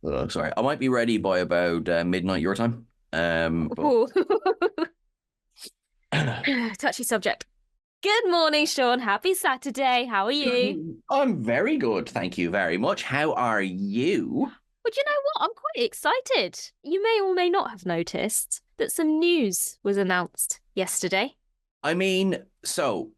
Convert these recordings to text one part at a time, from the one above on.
Sorry, I might be ready by about midnight your time. But Ooh. Touchy subject. Good morning, Sean. Happy Saturday. How are you? I'm very good, thank you very much. How are you? Well, do you know what? I'm quite excited. You may or may not have noticed that some news was announced yesterday. I mean, so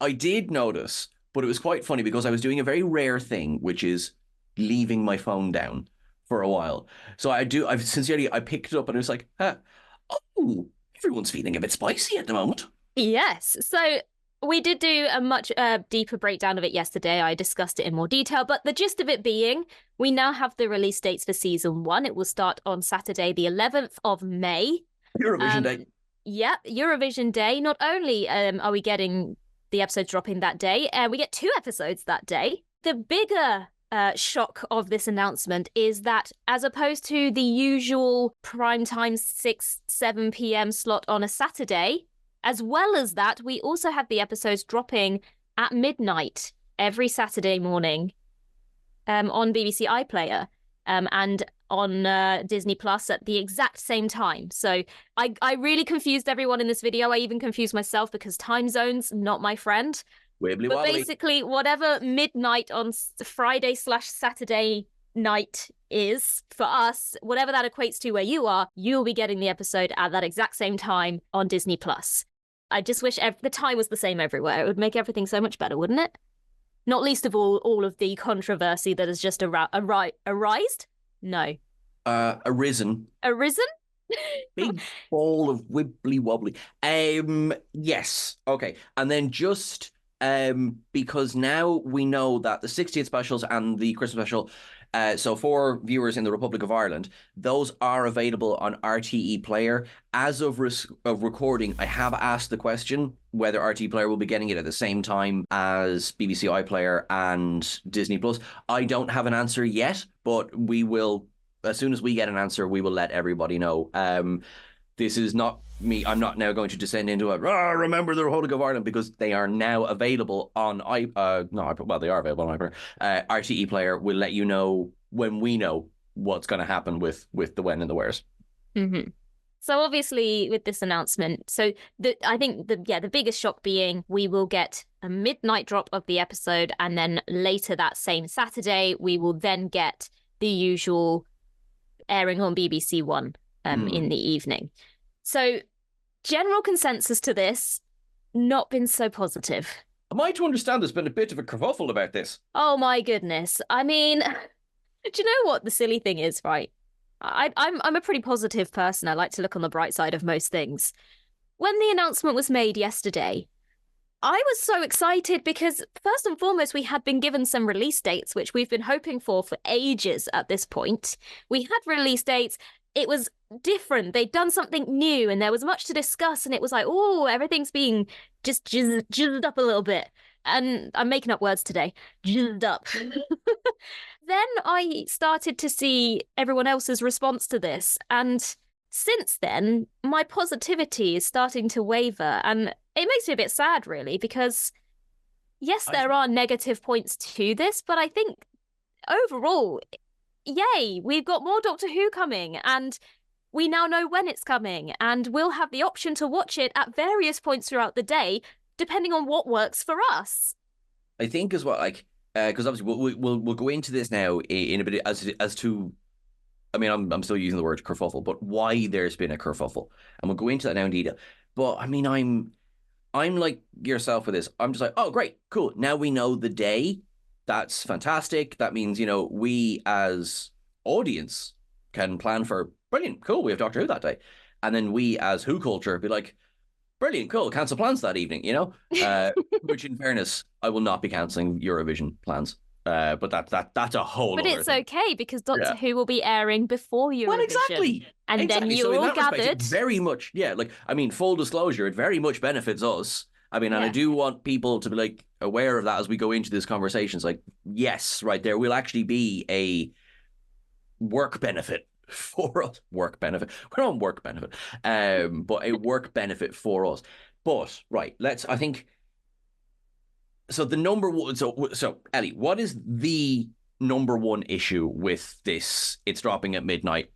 I did notice, but it was quite funny because I was doing a very rare thing, which is leaving my phone down for a while. So I've sincerely, I picked it up and it was like, oh, everyone's feeling a bit spicy at the moment. Yes. So we did do a much deeper breakdown of it yesterday. I discussed it in more detail, but the gist of it being, we now have the release dates for season one. It will start on Saturday, the 11th of May. Eurovision Um, Day. yeah, Eurovision Day. Not only are we getting the episodes dropping that day, we get two episodes that day. The bigger shock of this announcement is that as opposed to the usual prime time 6, 7 p.m. slot on a Saturday, as well as that, we also have the episodes dropping at midnight every Saturday morning on BBC iPlayer and on Disney Plus at the exact same time. So I really confused everyone in this video. I even confused myself because time zones, not my friend. Wibbly But wobbly. basically, whatever midnight on Friday/Saturday night is for us, whatever that equates to where you are, you'll be getting the episode at that exact same time on Disney Plus. I just wish the time was the same everywhere. It would make everything so much better, wouldn't it? Not least of all of the controversy that has just arised. No, Arisen. arisen. Big ball of wibbly wobbly. Yes. Okay. And then just because now we know that the 60th specials and the Christmas special, so for viewers in the Republic of Ireland, those are available on RTE Player. As of recording, I have asked the question whether RTE Player will be getting it at the same time as BBC iPlayer and Disney Plus. I don't have an answer yet, but we will, as soon as we get an answer, we will let everybody know. This is not me. I'm not now going to descend into a remember the Republic of Ireland because they are now available on no, well, they are available on iPlayer. RTE Player will let you know when we know what's going to happen with the when and the wheres. Mm-hmm. So obviously with this announcement, I think the biggest shock being we will get a midnight drop of the episode, and then later that same Saturday we will then get the usual airing on BBC One in the evening. So general consensus to this, not been so positive. Am I to understand there's been a bit of a kerfuffle about this? Oh my goodness. I mean, do you know what the silly thing is, right? I'm a pretty positive person. I like to look on the bright side of most things. When the announcement was made yesterday, I was so excited because first and foremost, we had been given some release dates, which we've been hoping for ages at this point. We had release dates. It was different. They'd done something new and there was much to discuss. And it was like, oh, everything's being just jizzed up a little bit. And I'm making up words today. Jizzed up. Then I started to see everyone else's response to this. And since then, my positivity is starting to waver. And it makes me a bit sad, really, because yes, there are negative points to this, but I think overall, yay, we've got more Doctor Who coming, and we now know when it's coming, and we'll have the option to watch it at various points throughout the day, depending on what works for us. I think as well, like, because obviously we'll go into this now in a bit as to. I mean, I'm still using the word kerfuffle, but why there's been a kerfuffle, and we'll go into that now in detail. But I mean, I'm like yourself with this. I'm just like, oh, great, cool. Now we know the day. That's fantastic. That means, we as audience can plan for brilliant, cool. We have Doctor Who that day. And then we as WhoCulture be like, brilliant, cool. Cancel plans that evening, which in fairness, I will not be canceling Eurovision plans. But that's a whole But other it's thing. okay because Doctor Yeah. Who will be airing before Well, Eurovision. And then exactly. So you're in all that respect, it gathered. very much, yeah. Like, I mean, full disclosure, it very much benefits us. I mean, and I Yeah. do want people to be like aware of that as we go into this conversation. It's like, yes, right there will actually be a work benefit for us. Work benefit. We're on work benefit, but a work benefit for us. But right, I think. So the number one. So Ellie, what is the number one issue with this? It's dropping at midnight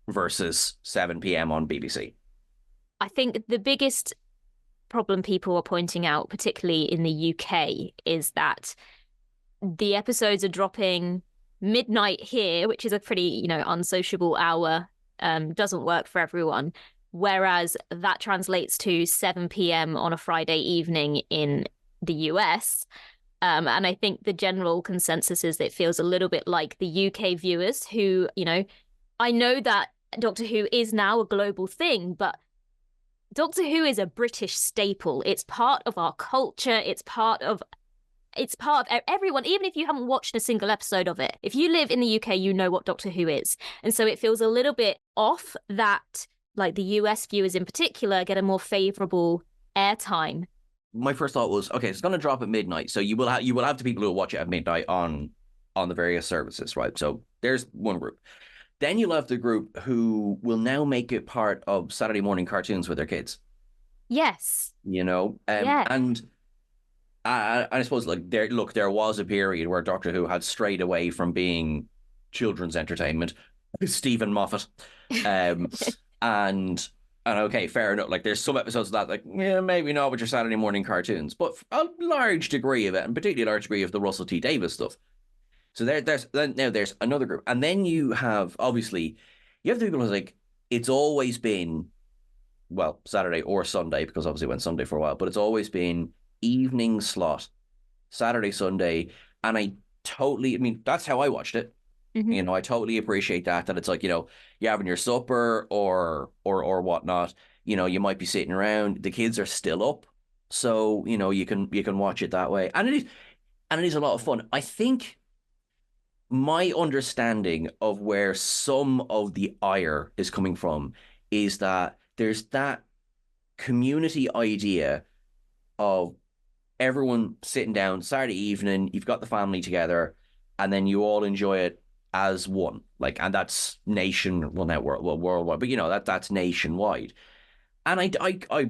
versus 7 p.m. on BBC. I think the biggest problem people are pointing out, particularly in the UK, is that the episodes are dropping midnight here, which is a pretty, unsociable hour, doesn't work for everyone. Whereas that translates to 7 p.m. on a Friday evening in the US. And I think the general consensus is that it feels a little bit like the UK viewers who, I know that Doctor Who is now a global thing, but Doctor Who is a British staple. It's part of our culture. It's part of everyone, even if you haven't watched a single episode of it. If you live in the UK, you know what Doctor Who is. And so it feels a little bit off that, like, the US viewers in particular get a more favourable airtime. My first thought was, okay, it's going to drop at midnight, so you will have the people who will watch it at midnight on the various services, right? So there's one group. Then you'll have the group who will now make it part of Saturday morning cartoons with their kids. Yes. Yeah. And I suppose, like, there was a period where Doctor Who had strayed away from being children's entertainment. Stephen Moffat. And okay, fair enough. Like, there's some episodes of that, like, yeah, maybe not with your Saturday morning cartoons, but a large degree of it, and particularly a large degree of the Russell T Davies stuff. So there's another group, and then you have, obviously, you have the people who's like, it's always been, well, Saturday or Sunday, because obviously it went Sunday for a while, but it's always been evening slot, Saturday, Sunday, and I mean, that's how I watched it. Mm-hmm. I totally appreciate that it's like, you're having your supper or whatnot. You might be sitting around. The kids are still up, so you can watch it that way, and it is a lot of fun. I think my understanding of where some of the ire is coming from is that there's that community idea of everyone sitting down Saturday evening, you've got the family together, and then you all enjoy it as one. Like, and that's worldwide, but that's nationwide. And I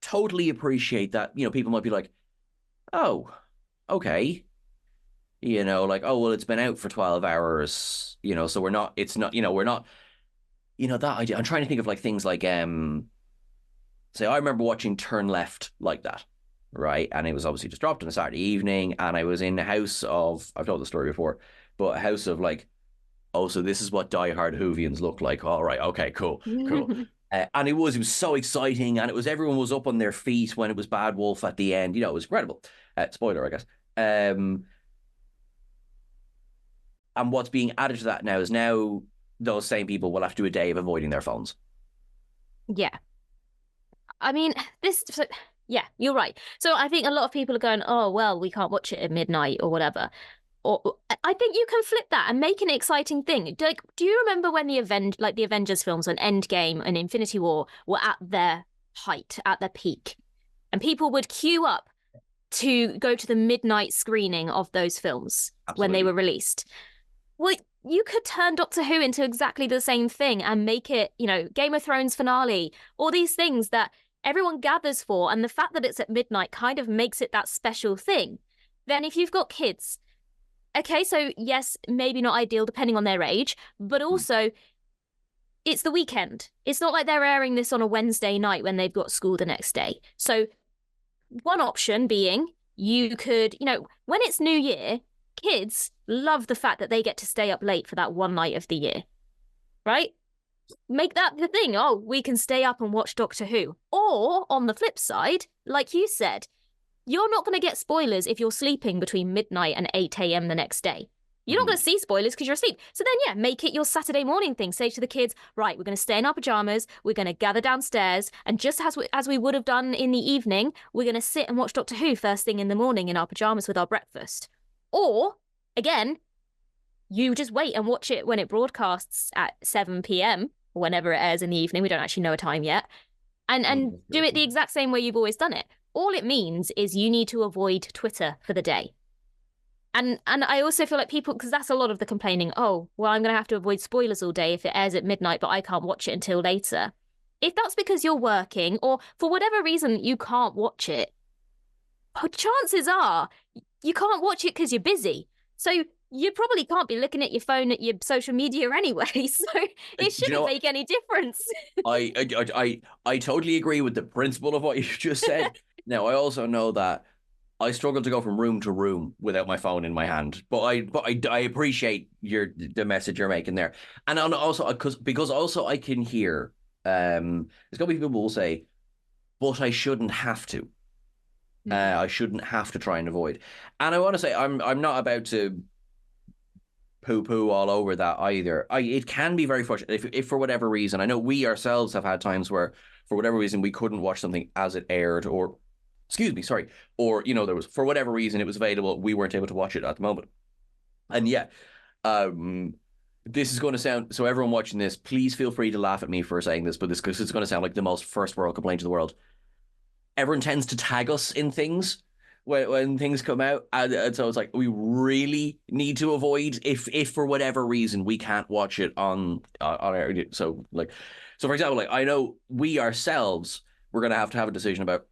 totally appreciate that. People might be like, oh, okay. Like, oh, well, it's been out for 12 hours, so we're not, that idea. I'm trying to think of, like, things like, say, I remember watching Turn Left like that, right? And it was obviously just dropped on a Saturday evening, and I was in a house of, I've told the story before, but a house of, like, oh, so this is what diehard Whovians look like. All right, okay, cool. And it was so exciting, and everyone was up on their feet when it was Bad Wolf at the end. It was incredible. Spoiler, I guess. And what's being added to that now is those same people will have to do a day of avoiding their phones. Yeah. I mean, yeah, you're right. So I think a lot of people are going, oh, well, we can't watch it at midnight or whatever. Or I think you can flip that and make an exciting thing. Like, do you remember when the Avengers films and Endgame and Infinity War were at their height, at their peak, and people would queue up to go to the midnight screening of those films? Absolutely. When they were released? Well, you could turn Doctor Who into exactly the same thing and make it, Game of Thrones finale, all these things that everyone gathers for. And the fact that it's at midnight kind of makes it that special thing. Then if you've got kids, okay, so yes, maybe not ideal depending on their age, but also it's the weekend. It's not like they're airing this on a Wednesday night when they've got school the next day. So one option being you could, when it's New Year, kids love the fact that they get to stay up late for that one night of the year, right? Make that the thing. Oh, we can stay up and watch Doctor Who. Or on the flip side, like you said, you're not going to get spoilers if you're sleeping between midnight and 8 a.m. the next day. You're not going to see spoilers because you're asleep. So then, yeah, make it your Saturday morning thing. Say to the kids, right, we're going to stay in our pajamas. We're going to gather downstairs. And just as we would have done in the evening, we're going to sit and watch Doctor Who first thing in the morning in our pajamas with our breakfast. Or, again, you just wait and watch it when it broadcasts at 7 p.m. or whenever it airs in the evening. We don't actually know a time yet. And do it the exact same way you've always done it. All it means is you need to avoid Twitter for the day. And I also feel like people, because that's a lot of the complaining, oh, well, I'm going to have to avoid spoilers all day if it airs at midnight, but I can't watch it until later. If that's because you're working or for whatever reason you can't watch it, chances are you can't watch it because you're busy. So you probably can't be looking at your phone at your social media anyway, so Do it you know shouldn't what? make any difference. I totally agree with the principle of what you just said. Now, I also know that I struggle to go from room to room without my phone in my hand. But I appreciate the message you're making there, and also because also I can hear there's gonna be people who will say, but I shouldn't have to. Mm. I shouldn't have to try and avoid. And I want to say I'm not about to poo poo all over that either. It can be very frustrating if for whatever reason. I know we ourselves have had times where for whatever reason we couldn't watch something as it aired, or excuse me, sorry, or there was for whatever reason it was available, we weren't able to watch it at the moment. And yeah, um, this is going to sound so. Everyone watching this, please feel free to laugh at me for saying this, but this because it's going to sound like the most first world complaint in the world. Everyone tends to tag us in things when things come out, and so it's like we really need to avoid if for whatever reason we can't watch it on air. So for example, like I know we ourselves we're gonna have to have a decision about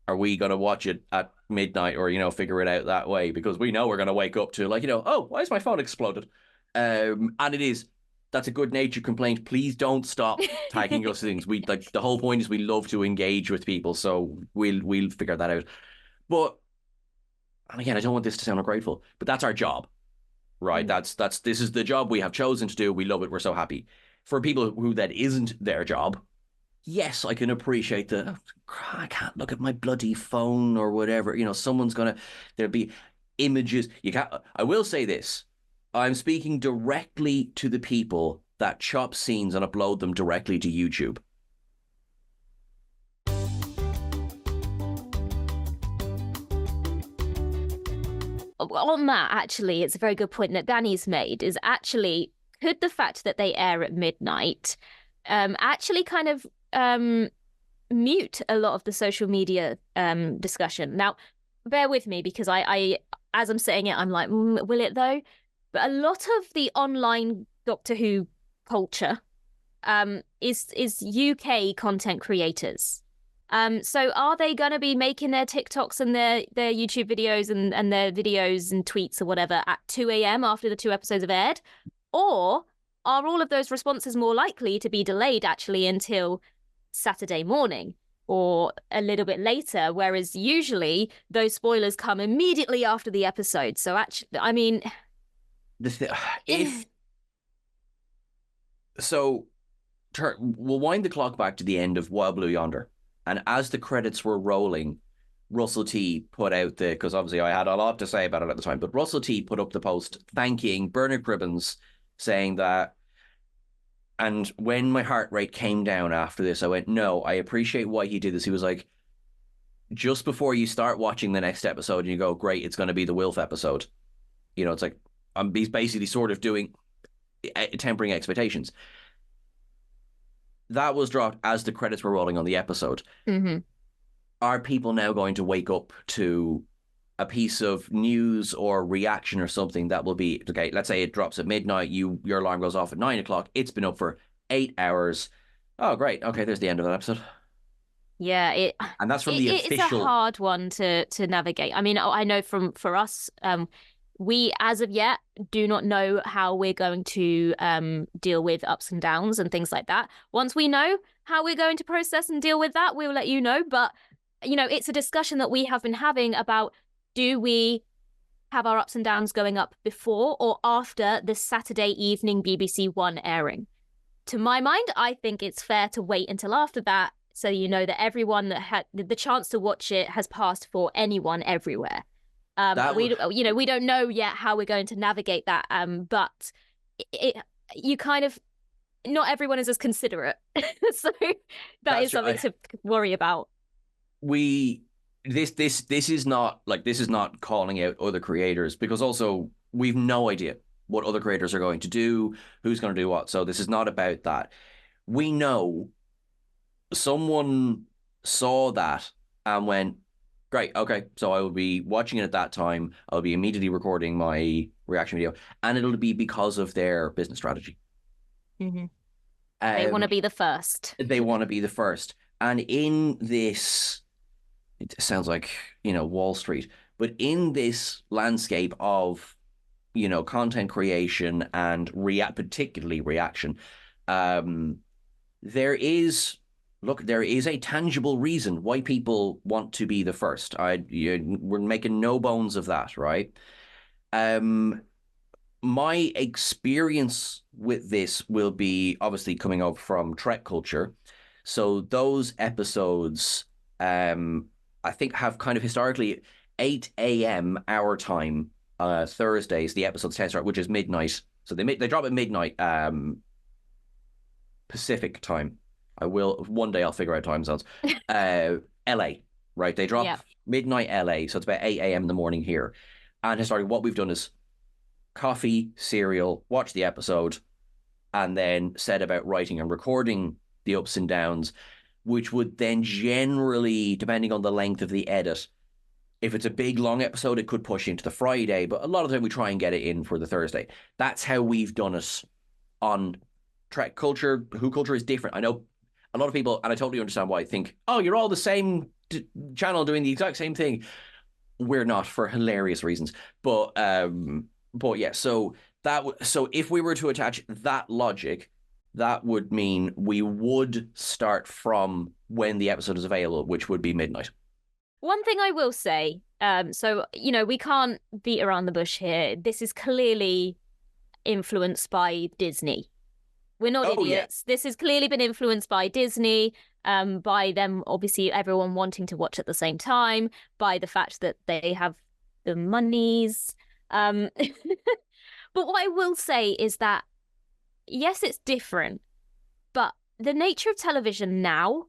are we gonna watch it at midnight or figure it out that way, because we know we're gonna wake up to oh, why is my phone exploded, and it is. That's a good natured complaint. Please don't stop tagging us things. We like the whole point is we love to engage with people, so we'll figure that out. But and again, I don't want this to sound ungrateful, but that's our job, right? Mm. That's this is the job we have chosen to do. We love it. We're so happy. For people who that isn't their job, yes, I can appreciate I can't look at my bloody phone or whatever. Someone's gonna there'll be images. You can't. I will say this. I'm speaking directly to the people that chop scenes and upload them directly to YouTube. On that, actually, it's a very good point that Danny's made. Is actually could the fact that they air at midnight actually kind of mute a lot of the social media discussion. Now, bear with me because I as I'm saying it, I'm like, will it though? But a lot of the online Doctor Who culture is UK content creators. So are they going to be making their TikToks and their YouTube videos and their videos and tweets or whatever at 2 a.m. after the two episodes have aired? Or are all of those responses more likely to be delayed actually until Saturday morning or a little bit later, whereas usually those spoilers come immediately after the episode? So actually, I mean, if so, we'll wind the clock back to the end of Wild Blue Yonder, and as the credits were rolling, Russell T put out because obviously I had a lot to say about it at the time, but Russell T put up the post thanking Bernard Cribbins, saying that. And when my heart rate came down after this, I went, no, I appreciate why he did this. He was like, just before you start watching the next episode, and you go, great, it's going to be the Wilf episode. It's like, he's basically sort of doing tempering expectations. That was dropped as the credits were rolling on the episode. mm-hmm. Are people now going to wake up to a piece of news or reaction or something that will be okay? Let's say it drops at midnight. Your alarm goes off at 9 o'clock. It's been up for 8 hours. Oh, great. Okay, there's the end of that episode. Yeah, And that's from the it's a official. hard one to navigate. I mean, I know for us, we as of yet do not know how we're going to deal with ups and downs and things like that. Once we know how we're going to process and deal with that, we will let you know. But it's a discussion that we have been having about, do we have our ups and downs going up before or after the Saturday evening BBC One airing? To my mind, I think it's fair to wait until after that, so you know that everyone that had the chance to watch it has passed for anyone everywhere. We don't know yet how we're going to navigate that. But you kind of, not everyone is as considerate, so that is something to worry about. This is not calling out other creators, because also we've no idea what other creators are going to do, who's going to do what. So this is not about that. We know someone saw that and went, great, okay, so I will be watching it at that time. I'll be immediately recording my reaction video, and it'll be because of their business strategy. Mm-hmm. They want to be the first. They want to be the first. And in this, it sounds like, Wall Street, but in this landscape of content creation and particularly reaction, um, there is there is a tangible reason why people want to be the first. We're making no bones of that, right? Um, my experience with this will be obviously coming up from Trek Culture. So those episodes, I think, have kind of historically 8 a.m. our time, Thursdays, the episodes tend to start, which is midnight. So they drop at midnight, Pacific time. One day I'll figure out time zones. LA, right? They drop Yeah. midnight LA, so it's about 8 a.m. in the morning here. And historically, what we've done is coffee, cereal, watch the episode, and then set about writing and recording the ups and downs, which would then generally, depending on the length of the edit, if it's a big long episode, it could push into the Friday, but a lot of the time we try and get it in for the Thursday. That's how we've done it on Trek Culture. WhoCulture is different. I know a lot of people, and I totally understand why, think, oh, you're all the same channel doing the exact same thing. We're not, for hilarious reasons. But yeah, so so if we were to attach that logic, that would mean we would start from when the episode is available, which would be midnight. One thing I will say, so, we can't beat around the bush here. This is clearly influenced by Disney. We're not Oh yeah. idiots. This has clearly been influenced by Disney, by them, obviously, everyone wanting to watch at the same time, by the fact that they have the monies. But what I will say is that, yes, it's different, but the nature of television now,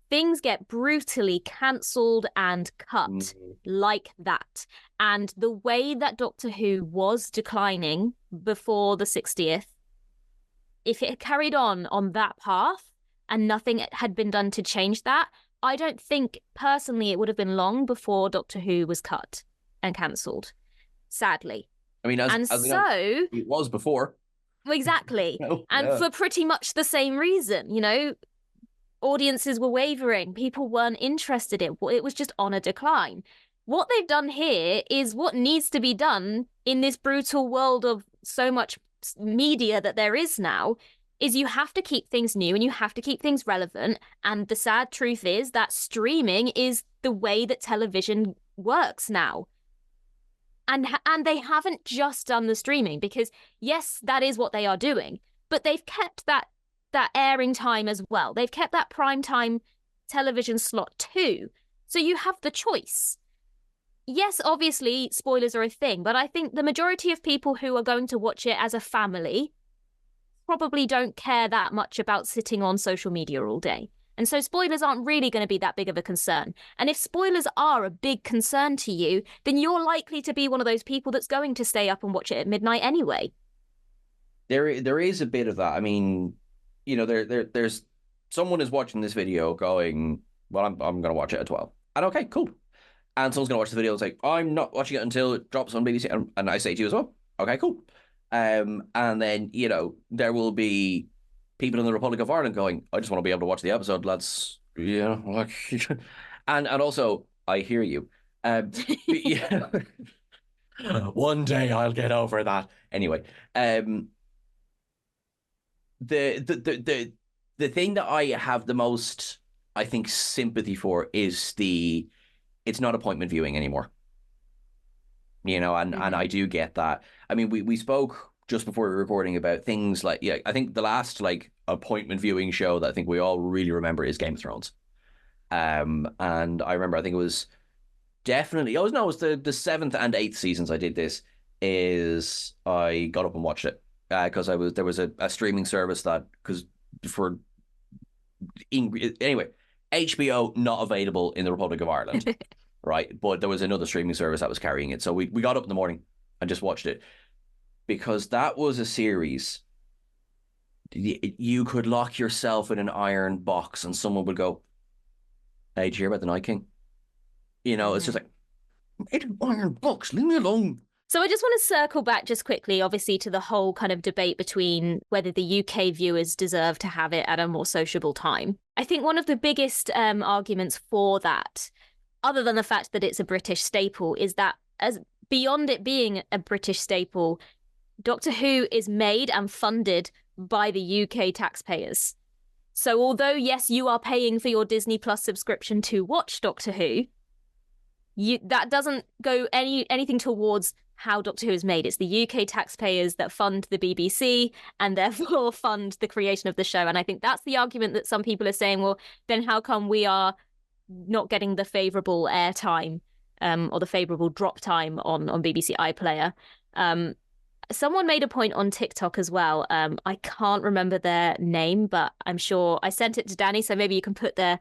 things get brutally cancelled and cut like that. And the way that Doctor Who was declining before the 60th, if it had carried on that path and nothing had been done to change that, I don't think personally it would have been long before Doctor Who was cut and cancelled, sadly. I mean, as we know, it was before. Exactly. And for pretty much the same reason, audiences were wavering. People weren't interested in it. It was just on a decline. What they've done here is what needs to be done in this brutal world of so much media that there is now, is you have to keep things new and you have to keep things relevant. And the sad truth is that streaming is the way that television works now. And they haven't just done the streaming, because yes, that is what they are doing, but they've kept that airing time as well. They've kept that prime time television slot too. So you have the choice. Yes, obviously spoilers are a thing, but I think the majority of people who are going to watch it as a family probably don't care that much about sitting on social media all day. And so spoilers aren't really going to be that big of a concern. And if spoilers are a big concern to you, then you're likely to be one of those people that's going to stay up and watch it at midnight anyway. There is a bit of that. I mean, there's someone is watching this video going, well, I'm going to watch it at 12. And okay, cool. And someone's going to watch the video and say, I'm not watching it until it drops on BBC. And I say to you as well, okay, cool. And then, there will be people in the Republic of Ireland going, I just want to be able to watch the episode, lads. And also, I hear you. One day I'll get over that. Anyway, the thing that I have the most, I think, sympathy for is it's not appointment viewing anymore. And I do get that. I mean, we spoke just before we were recording about things like, I think the last appointment viewing show that I think we all really remember is Game of Thrones. And I remember, I think it was definitely, it was the seventh and eighth seasons I did this, is I got up and watched it because there was a streaming service that, anyway, HBO not available in the Republic of Ireland. Right, but there was another streaming service that was carrying it. So we got up in the morning and just watched it, because that was a series you could lock yourself in an iron box and someone would go, hey, did you hear about the Night King? It's just like, made an iron box, leave me alone. So I just want to circle back just quickly, obviously, to the whole kind of debate between whether the UK viewers deserve to have it at a more sociable time. I think one of the biggest arguments for that, other than the fact that it's a British staple, is that as beyond it being a British staple, Doctor Who is made and funded by the UK taxpayers. So although, yes, you are paying for your Disney Plus subscription to watch Doctor Who, that doesn't go anything towards how Doctor Who is made. It's the UK taxpayers that fund the BBC and therefore fund the creation of the show. And I think that's the argument that some people are saying, well, then how come we are not getting the favourable airtime or the favourable drop time on BBC iPlayer? Someone made a point on TikTok as well. I can't remember their name, but I'm sure I sent it to Danny, so maybe you can put their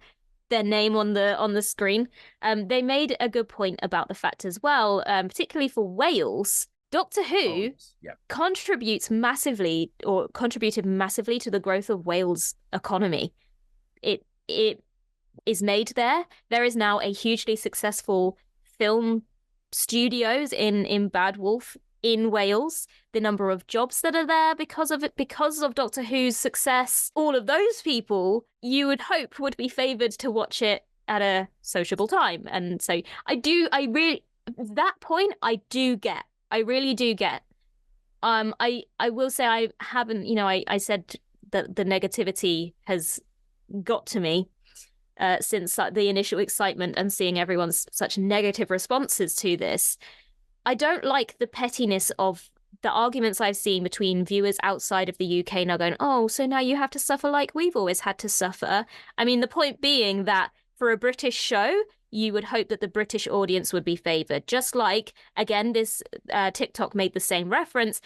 name on the screen. They made a good point about the fact as well, particularly for Wales. Doctor Who contributes massively, or contributed massively, to the growth of Wales' economy. It is made there. There is now a hugely successful film studios in Bad Wolf in Wales. The number of jobs that are there because of it, because of Doctor Who's success, all of those people you would hope would be favoured to watch it at a sociable time. And so that point I do get. I really do get. I will say I haven't, I said that the negativity has got to me since the initial excitement and seeing everyone's such negative responses to this. I don't like the pettiness of the arguments I've seen between viewers outside of the UK now going, oh, so now you have to suffer like we've always had to suffer. I mean, the point being that for a British show, you would hope that the British audience would be favoured. Just like, again, this TikTok made the same reference.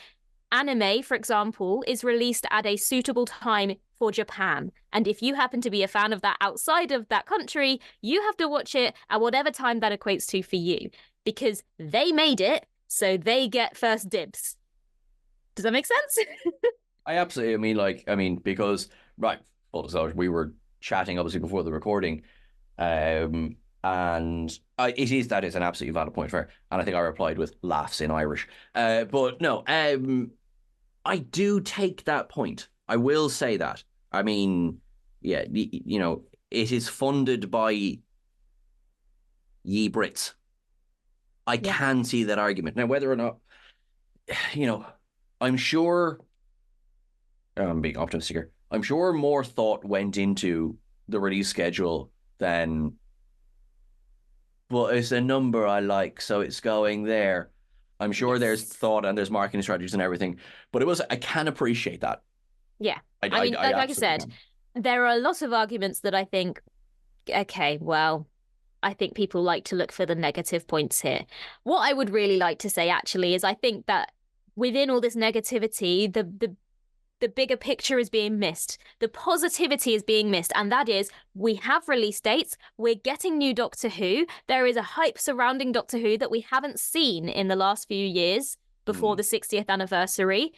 Anime, for example, is released at a suitable time for Japan. And if you happen to be a fan of that outside of that country, you have to watch it at whatever time that equates to for you. Because they made it, so they get first dibs. Does that make sense? I absolutely, because, right, full disclosure, we were chatting obviously before the recording, and that is an absolutely valid point, fair. And I think I replied with laughs in Irish. But no, I do take that point. I will say that. I mean, yeah, it is funded by ye Brits. I can see that argument. Now, whether or not, I'm sure, I'm being optimistic here, I'm sure more thought went into the release schedule than, but it's a number I like, so it's going there. I'm sure there's thought and there's marketing strategies and everything, but I can appreciate that. Yeah. I mean, like I said, there are a lot of arguments that I think, okay, well, I think people like to look for the negative points here. What I would really like to say, actually, is I think that within all this negativity, the bigger picture is being missed. The positivity is being missed. And that is, we have release dates. We're getting new Doctor Who. There is a hype surrounding Doctor Who that we haven't seen in the last few years before the 60th anniversary.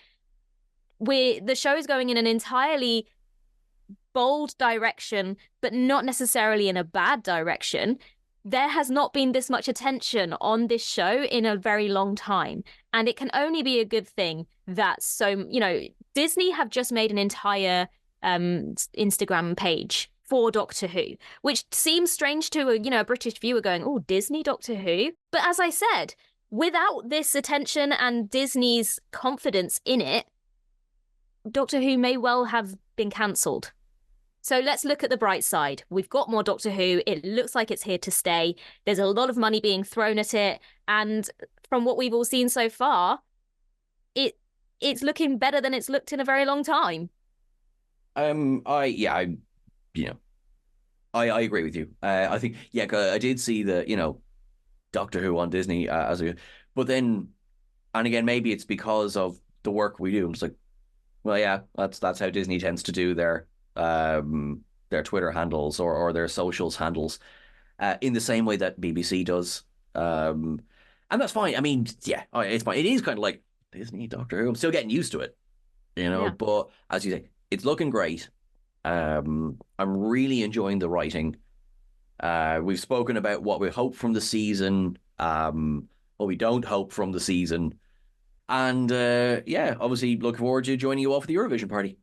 The show is going in an entirely bold direction, but not necessarily in a bad direction. There has not been this much attention on this show in a very long time. And it can only be a good thing that Disney have just made an entire Instagram page for Doctor Who, which seems strange to a British viewer going, oh, Disney Doctor Who? But as I said, without this attention and Disney's confidence in it, Doctor Who may well have been cancelled. So let's look at the bright side. We've got more Doctor Who. It looks like it's here to stay. There's a lot of money being thrown at it. And from what we've all seen so far, it's looking better than it's looked in a very long time. I agree with you. I think, I did see the, Doctor Who on Disney but then, and again, maybe it's because of the work we do. I'm just like, well, yeah, that's how Disney tends to do their Twitter handles or their socials handles, in the same way that BBC does. And that's fine. I mean, yeah, it's fine. It is kind of like Disney Doctor Who. I'm still getting used to it, but as you say, it's looking great. I'm really enjoying the writing. We've spoken about what we hope from the season, what we don't hope from the season. And obviously look forward to joining you all for the Eurovision party.